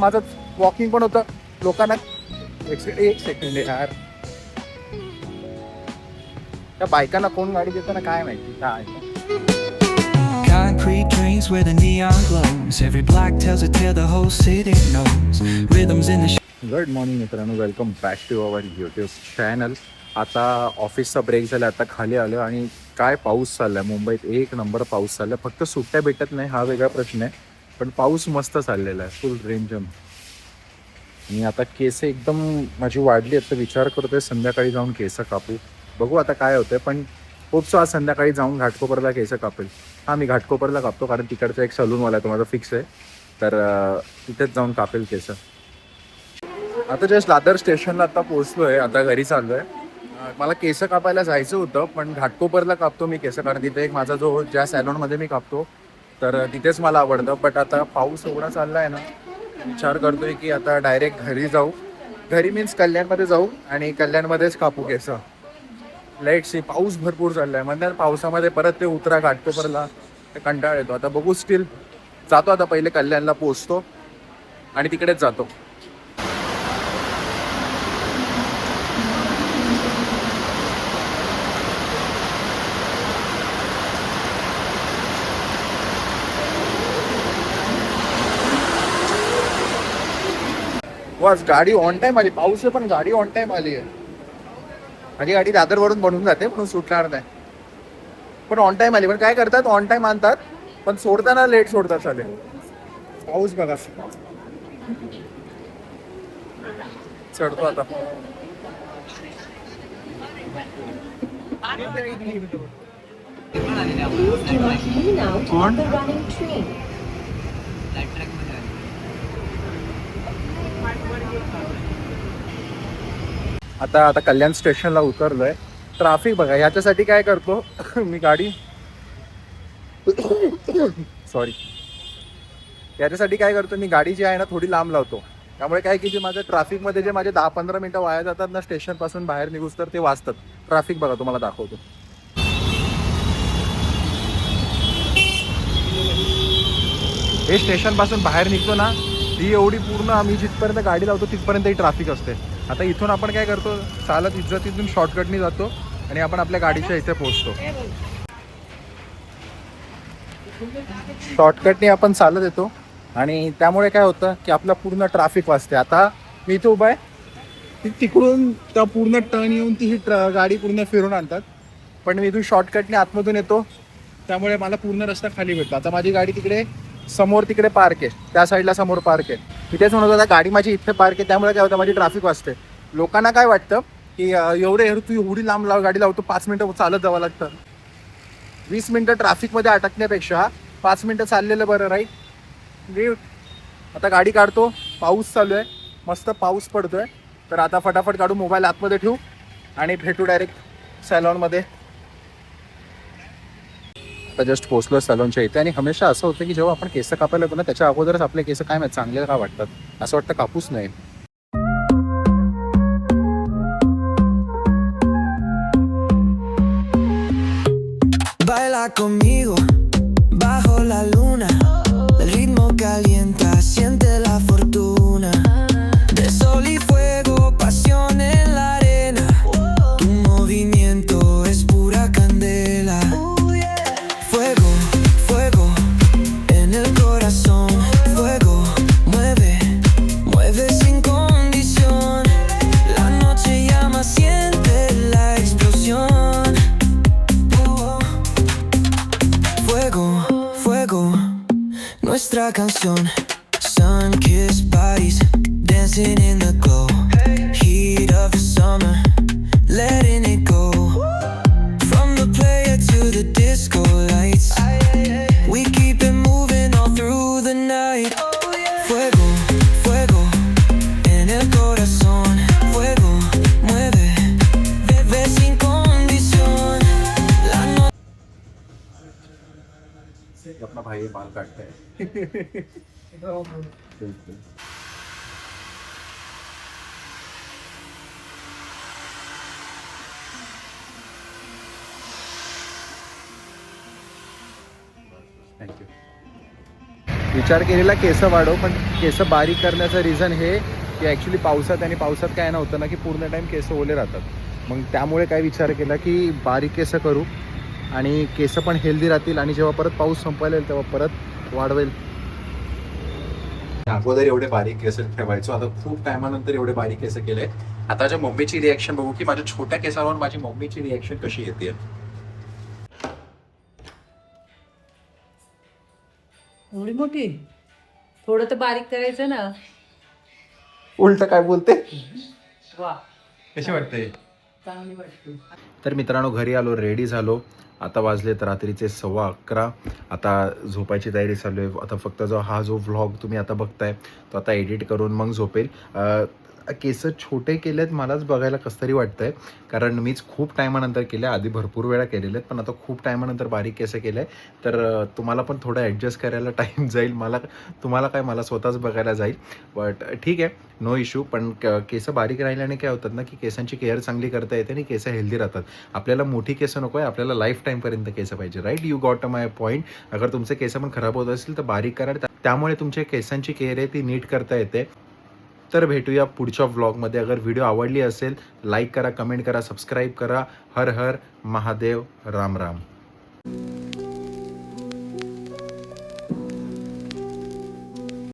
माझं वॉकिंग पण होतं. लोकांना एक सेकंड यार, त्या बायकांना कोण गाडी देतं ना काय माहिती काय. Concrete trains where the neon glows. Every block tells a tale the whole city knows. Rhythms in the good morning मित्रांनो, welcome back to our YouTube channel. आता ऑफिसचा ब्रेक झाला, आता खाली आलो आणि काय पाऊस चाललाय मुंबईत. एक नंबर पाऊस चाललाय. फक्त सुट्ट्या भेटत नाही हा वेगळा प्रश्न आहे, पण पाऊस मस्त चाललेला आहे, फुल रेंजम. आणि आता केस एकदम माझी वाढली आहेत, तर विचार करतोय संध्याकाळी जाऊन केस कापू. बघू आता काय होतंय, पण खूपसं आज संध्याकाळी जाऊन घाटकोपरला केस कापेल. हां, मी घाटकोपरला कापतो कारण तिकडचा एक सलूनवाला आहे, तो माझा फिक्स आहे, तर तिथेच जाऊन कापेल केस. आता जस्ट दादर स्टेशनला आता पोहोचलो आहे, आता घरी चाललो आहे. मला केस कापायला जायचं होतं, पण घाटकोपरला कापतो मी केस, कारण तिथे एक माझा जो ज्या सॅलॉनमध्ये मी कापतो तर तिथेच मला आवडतं. बट आता पाऊस एवढा चालला आहे ना, विचार करतोय की आता डायरेक्ट घरी जाऊ. घरी मीन्स कल्याणमध्ये जाऊ आणि कल्याणमध्येच कापू केस. लेट सी, पाऊस भरपूर चालला आहे म्हणजे पावसामध्ये परत ते उतरा घाटकोपरला, ते कंटाळ येतो. आता बघू, स्टील जातो. आता पहिले कल्याणला पोहोचतो आणि तिकडेच जातो. बस गाडी ऑन टाइम आली. पाऊस आहे पण गाडी ऑन टाइम आली आहे. माझी गाडी दादरवरून बनून जाते म्हणून सुटणार नाही, पण ऑन टाइम आली. पण काय करतात, ऑन टाइम आणतात पण सोडताना लेट सोडतात. चालेल, पाऊस बघा. चढतो आता. आता आता कल्याण स्टेशनला उतरलोय. ट्रॅफिक बघा. ह्याच्यासाठी काय करतो मी, गाडी सॉरी, याच्यासाठी काय करतो मी, गाडी जी आहे ना थोडी लांब लावतो. त्यामुळे काय की जे माझ्या ट्रॅफिकमध्ये जे माझे 10-15 मिनटं वाया जातात ना स्टेशनपासून बाहेर निघूस, तर ते वाचतात. ट्रॅफिक बघा, तुम्हाला दाखवतो. हे स्टेशनपासून बाहेर निघतो ना, ही एवढी पूर्ण आम्ही जिथपर्यंत गाडी लावतो तिथपर्यंतही ट्रॅफिक असते. आता इथून आपण काय करतो, चालत इथून शॉर्टकटनी जातो आणि आपण आपल्या गाडीच्या इथे पोहोचतो. शॉर्टकटनी आपण चालत येतो आणि त्यामुळे काय होतं की आपला पूर्ण ट्रॅफिक वाचते. आता मी इथे उभा आहे, तिकडून त्या पूर्ण टर्न येऊन ती ही गाडी पूर्ण फिरून आणतात, पण मी इथून शॉर्टकटने आतमधून येतो, त्यामुळे मला पूर्ण रस्ता खाली भेटतो. आता माझी गाडी तिकडे समोर तिकडे पार्क आहे, त्या साईडला समोर पार्क आहे. तिथेच म्हणत होता गाडी माझी इथे पार्क आहे, त्यामुळे काय होतं माझी ट्रॅफिक वाचते. लोकांना काय वाटतं की तू एवढी लांब गाडी लावतो, 5 मिनटं चालत जावं लागतं. 20 मिनटं ट्रॅफिकमध्ये अटकण्यापेक्षा 5 मिनटं चाललेलं बरं, राईट. आता गाडी काढतो. पाऊस चालू आहे, मस्त पाऊस पडतोय, तर आता फटाफट काढू, मोबाईल आतमध्ये ठेवू आणि भेटू डायरेक्ट सॅलॉनमध्ये. आता जस्ट पोहोचलो सॅलॉनच्या इथे. आणि हमेशा असं होतं की जेव्हा आपण केस कापायला येतो ना, त्याच्या अगोदरच आपले केस काय माहिती चांगले का वाटतात, असं वाटतं कापूच नाही. Baila conmigo bajo la luna. El ritmo calienta, siente la fortuna. De sol y fuego, pasión en la arena. Tu movimiento es pura candela. Fuego, fuego en el corazón. Fuego, mueve, mueve sin condición. La noche llama, siente la explosión. Fuego, fuego, nuestra canción. Sun-kissed bodies dancing in the glow. Heat of the summer, letting it go. From the player to the disco lights, we keep it moving all through the night. Fuego, fuego en el corazón. Fuego, mueve, bebe sin condición. La noche. अपना भाई बाल काटता है. Thank you. विचार केलेला केस वाढव, पण केस बारीक करण्याचं रिझन हे की ॲक्च्युली पावसात काय नव्हतं ना की पूर्ण टाईम केस ओले राहतात. मग त्यामुळे काय विचार केला की बारीक केस करू आणि केस पण हेल्दी राहतील आणि जेव्हा परत पाऊस संपायला येईल तेव्हा परत वाढवेल. अगोदर एवढे बारीक केस ठेवायचो, आता खूप टायमानंतर एवढे बारीक केस केले. आता माझ्या मम्मीची रिॲक्शन बघू की माझ्या छोट्या केसावर माझी मम्मीची रिॲक्शन कशी येते. एवढी मोठी थोडं तर बारीक करायचं ना. उलट काय बोलते. वा कशी वाटते. चांगली वाटते. तर मित्रांनो घरी आलो, रेडी झालो. आता वाजलेत रात्रीचे 11:15. आता झोपायची तयारी चालू आहे. आता फक्त जो व्लॉग तुम्ही आता बघताय तो आता एडिट करून मग झोपेल. केस छोटे केलेत मलाच बघायला कसं तरी वाटतंय, कारण मीच खूप टायमानंतर केले. आधी भरपूर वेळा केलेले आहेत, पण आता खूप टायमानंतर बारीक केस केले. तर तुम्हाला पण थोडं ॲडजस्ट करायला टाईम जाईल. मला स्वतःच बघायला जाईल. बट ठीक आहे, नो इश्यू. पण केस बारीक राहिल्याने काय होतात ना की केसांची केअर चांगली करता येते आणि केस हेल्दी राहतात. आपल्याला मोठी केस नको आहे, आपल्याला लाईफ टाईमपर्यंत केस पाहिजे. Right, you got my point. अगर तुमचे केस पण खराब होत असतील तर बारीक करा, त्यामुळे तुमच्या केसांची केअर आहे ती नीट करता येते. तर भेटूया पुढच्या व्लॉगमध्ये. अगर व्हिडिओ आवडली असेल लाईक करा, कमेंट करा, सबस्क्राईब करा. हर हर महादेव, राम राम.